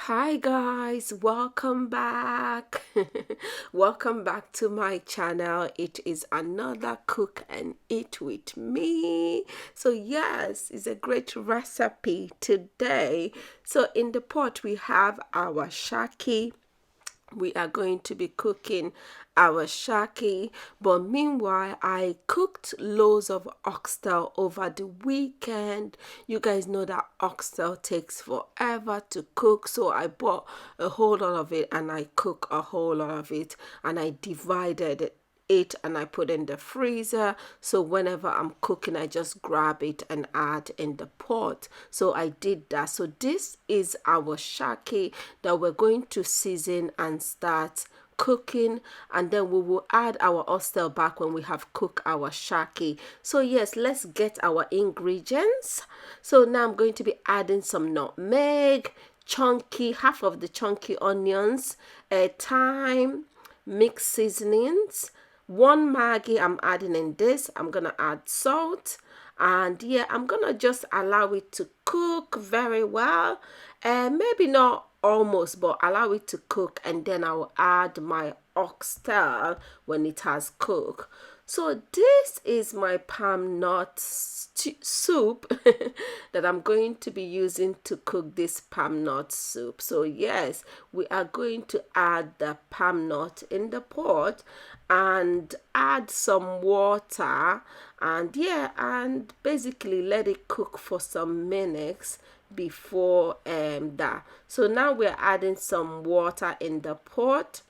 Hi guys, welcome back. Welcome back to my channel. It is another cook and eat with me. So yes, it's a great recipe today. So in the pot we have our shaki. We are going to be cooking our shaki, but meanwhile I cooked loads of oxtail over the weekend. You guys know that oxtail takes forever to cook, so I bought a whole lot of it and I cook a whole lot of it, and I divided it and I put in the freezer, so whenever I'm cooking I just grab it and add in the pot. So I did that. So this is our shaki that we're going to season and start cooking, and then we will add our oxtail back when we have cooked our shaki. So yes, let's get our ingredients. So now I'm going to be adding some nutmeg, chunky, half of the chunky onions, thyme, mixed seasonings, one Maggi I'm adding in this. I'm gonna add salt, and yeah, I'm gonna just allow it to cook very well, and maybe not almost, but allow it to cook, and then I'll add my oxtail when it has cooked. So this is my palm nut soup that I'm going to be using to cook this palm nut soup. So yes, we are going to add the palm nut in the pot and add some water, and yeah, and basically let it cook for some minutes before that. So now we're adding some water in the pot,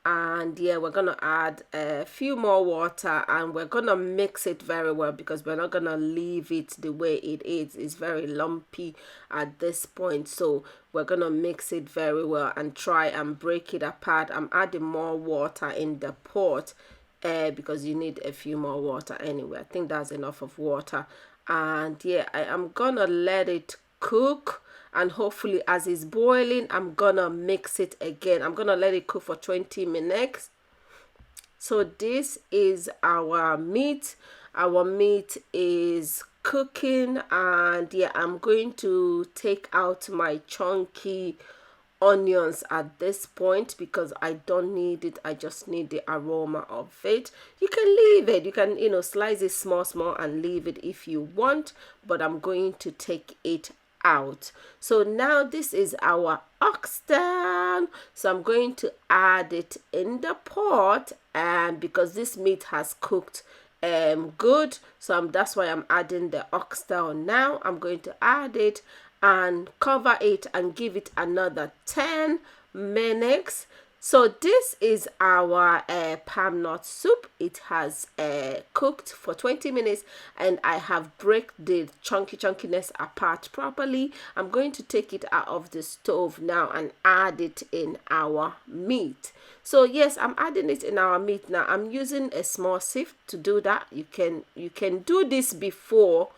and yeah, we're gonna add a few more water and we're gonna mix it very well, because we're not gonna leave it the way it is. It's very lumpy at this point, so we're gonna mix it very well and try and break it apart. I'm adding more water in the pot because you need a few more water anyway. I think that's enough of water, and yeah, I am gonna let it cook, and hopefully as it's boiling I'm gonna mix it again. I'm gonna let it cook for 20 minutes. So this is our meat. Our meat is cooking, and yeah, I'm going to take out my chunky onions at this point because I don't need it. I just need the aroma of it. You can leave it, you can, slice it small and leave it if you want, but I'm going to take it out. So now this is our oxtail, so I'm going to add it in the pot, and because this meat has cooked good, so that's why I'm adding the oxtail now. I'm going to add it and cover it and give it another 10 minutes. So this is our palm nut soup. It has cooked for 20 minutes, and I have break the chunkiness apart properly. I'm going to take it out of the stove now and add it in our meat. So yes, I'm adding it in our meat now. I'm using a small sieve to do that. You can do this before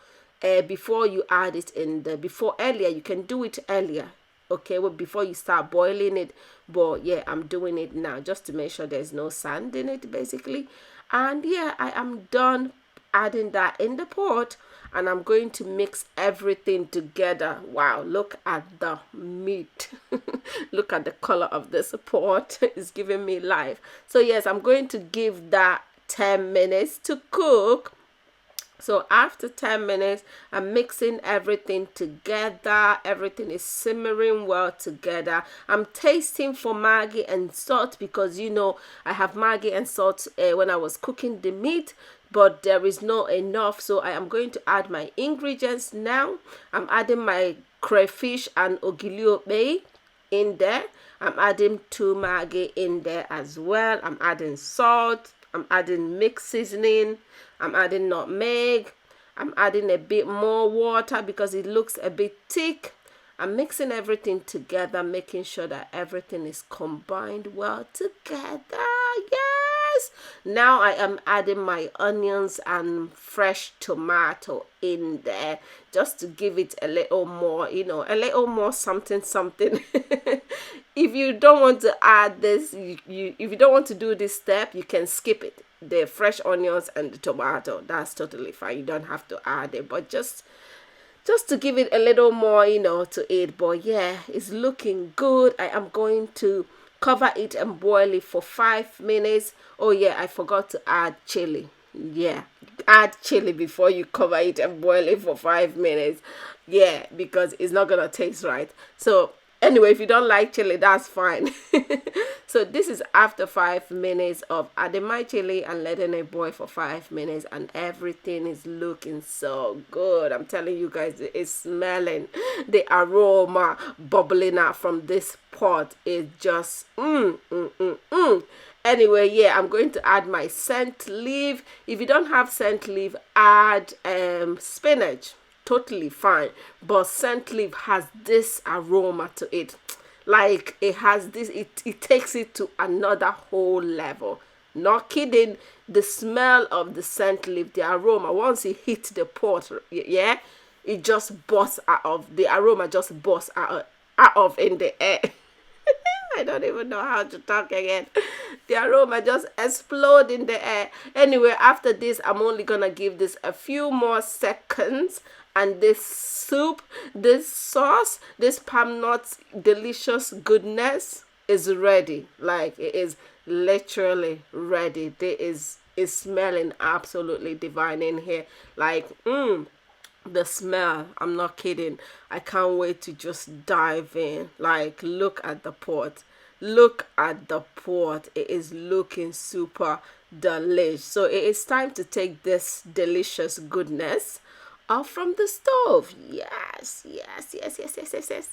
you add it in the earlier. You can do it earlier, okay, well, before you start boiling it, but yeah, I'm doing it now just to make sure there's no sand in it basically. And yeah, I am done adding that in the pot, and I'm going to mix everything together. Wow, look at the meat. Look at the color of this pot. It's giving me life. So yes, I'm going to give that 10 minutes to cook. So after 10 minutes, I'm mixing everything together. Everything is simmering well together. I'm tasting for Maggi and salt because, I have Maggi and salt when I was cooking the meat, but there is not enough. So I am going to add my ingredients now. I'm adding my crayfish and ogiliobe in there. I'm adding 2 Maggi in there as well. I'm adding salt. I'm adding mixed seasoning. I'm adding nutmeg. I'm adding a bit more water because it looks a bit thick. I'm mixing everything together, making sure that everything is combined well together. Yes! Now I am adding my onions and fresh tomato in there just to give it a little more, a little more something. If you don't want to add this, if you don't want to do this step, you can skip it. The fresh onions and the tomato, that's totally fine. You don't have to add it, but just just to give it a little more, to it. But yeah, it's looking good. I am going to cover it and boil it for 5 minutes. Oh yeah, I forgot to add chili. Yeah, add chili before you cover it and boil it for 5 minutes. Yeah, because it's not gonna taste right. So anyway, if you don't like chili, that's fine. So this is after 5 minutes of adding my chili and letting it boil for 5 minutes, and everything is looking so good. I'm telling you guys, it's smelling, the aroma bubbling out from this pot is just Anyway, yeah, I'm going to add my scent leaf. If you don't have scent leaf, add spinach. Totally fine. But scent leaf has this aroma to it. Like it has this, it takes it to another whole level. Not kidding. The smell of the scent leaf, the aroma, once it hits the pot, yeah, it just busts out of, the aroma just busts out of in the air. I don't even know how to talk again. The aroma just explode in the air. Anyway, after this, I'm only gonna give this a few more seconds, and this soup, this sauce, this palm nuts delicious goodness is ready. Like it is literally ready. There is smelling absolutely divine in here. Like the smell, I'm not kidding. I can't wait to just dive in. Like look at the pot, look at the pot, it is looking super delish. So it is time to take this delicious goodness off from the stove. Yes, yes, yes, yes, yes, yes, yes.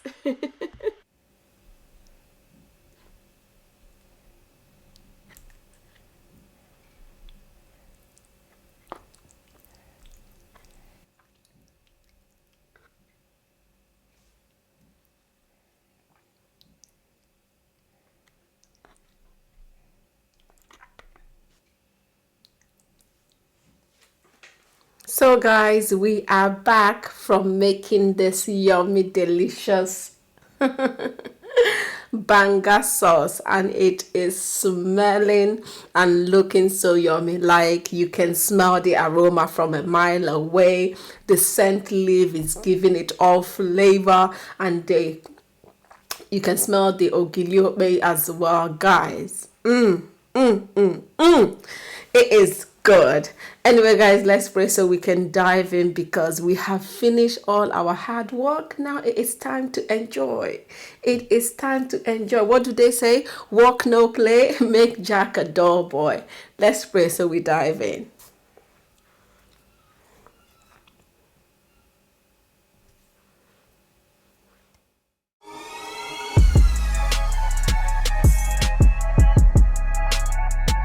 So guys, we are back from making this yummy delicious Banga sauce, and it is smelling and looking so yummy. Like you can smell the aroma from a mile away. The scent leaf is giving it all flavor, and you can smell the ogiliobe as well, guys. It is good. Anyway, guys, let's pray so we can dive in, because we have finished all our hard work. Now it is time to enjoy. It is time to enjoy. What do they say? Walk no play, make Jack a dull boy. Let's pray so we dive in.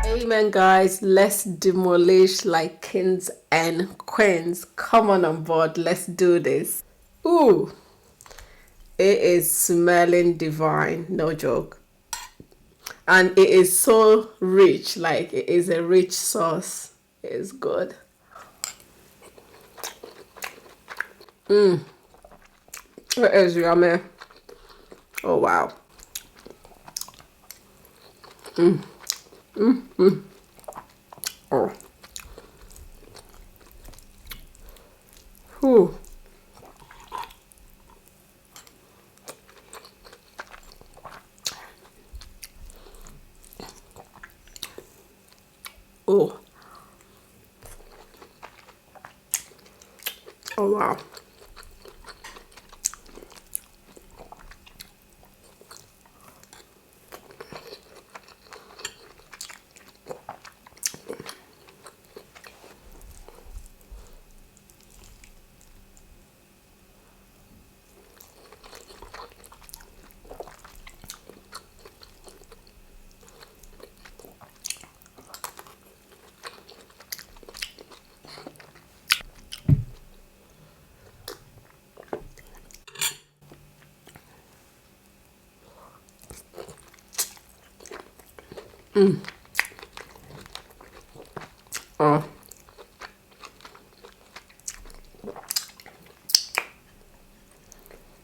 Amen, guys. Let's demolish like kings and queens. Come on board. Let's do this. Ooh, it is smelling divine. No joke. And it is so rich. Like it is a rich sauce. It is good. It is yummy. Oh wow. Oh. Whew. Oh. Oh wow. Oh.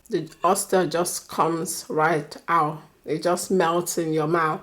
The oyster just comes right out. It just melts in your mouth.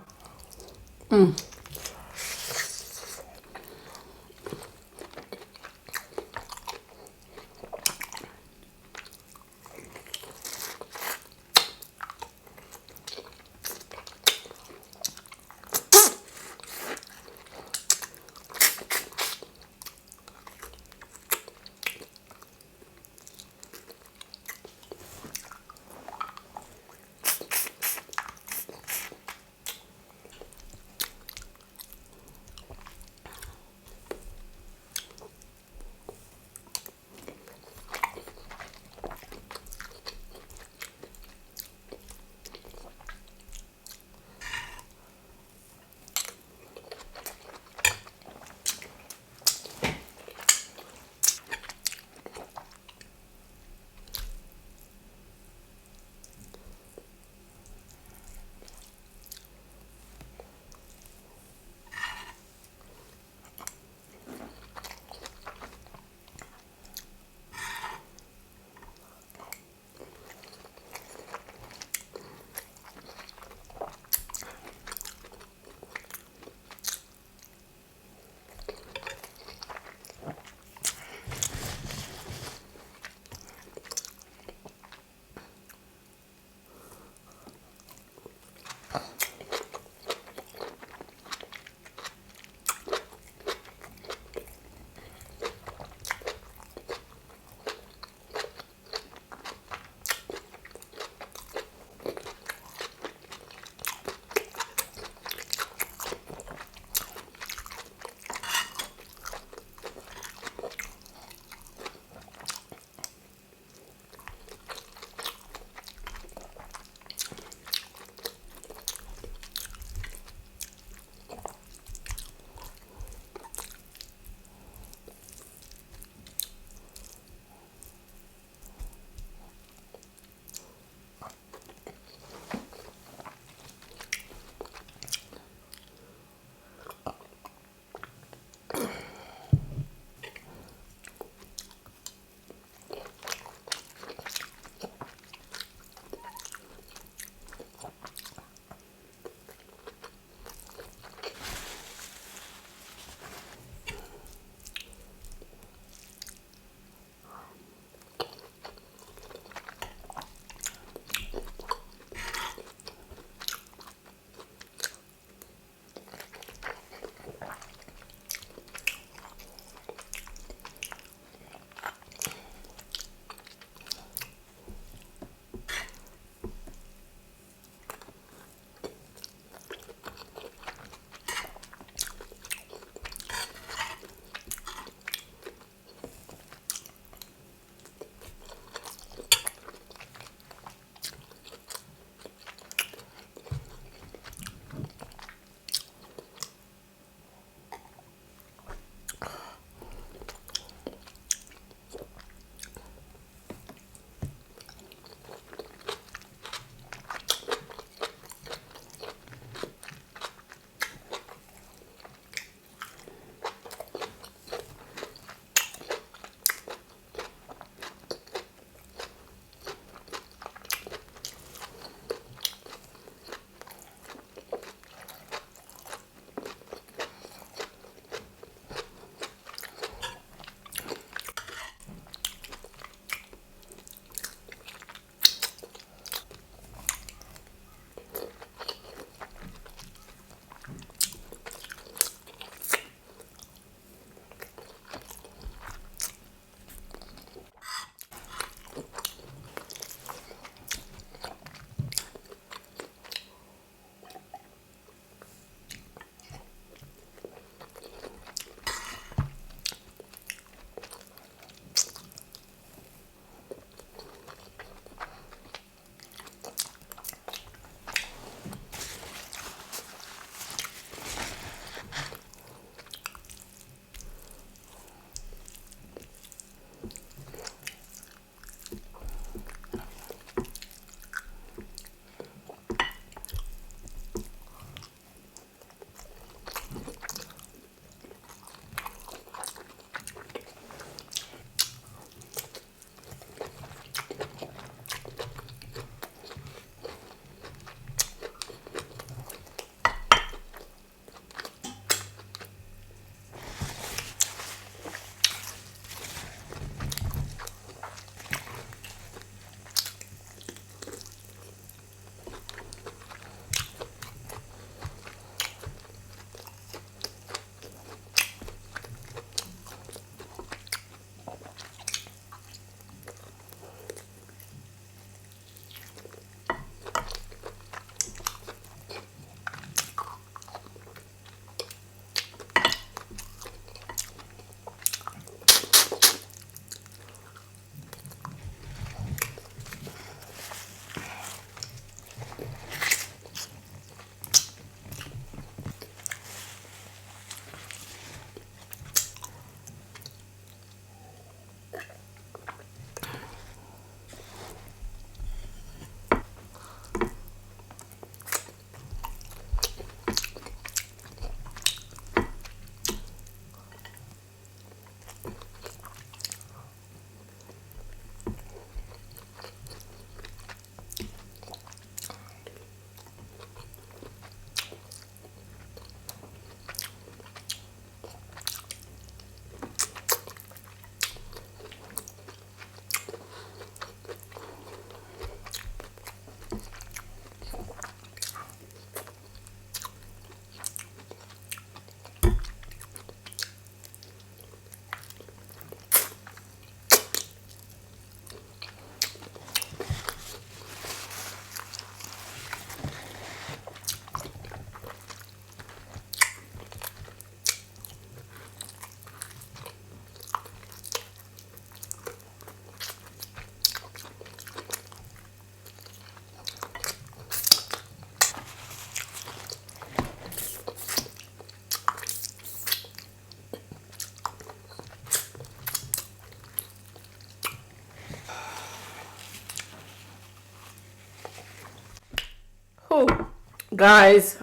Guys,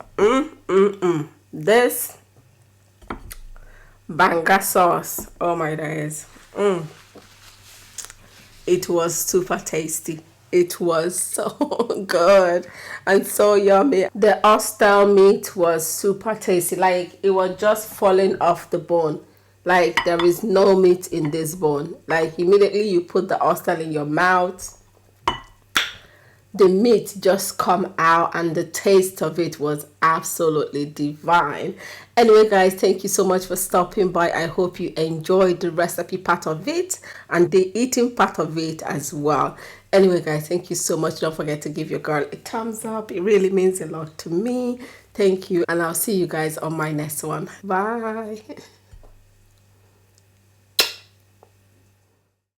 this Banga sauce, oh my days, it was super tasty. It was so good and so yummy. The oxtail meat was super tasty. Like it was just falling off the bone. Like there is no meat in this bone. Like immediately you put the oxtail in your mouth, the meat just come out and the taste of it was absolutely divine. Anyway guys, thank you so much for stopping by. I hope you enjoyed the recipe part of it and the eating part of it as well. Anyway guys, thank you so much. Don't forget to give your girl a thumbs up. It really means a lot to me. Thank you, and I'll see you guys on my next one. Bye.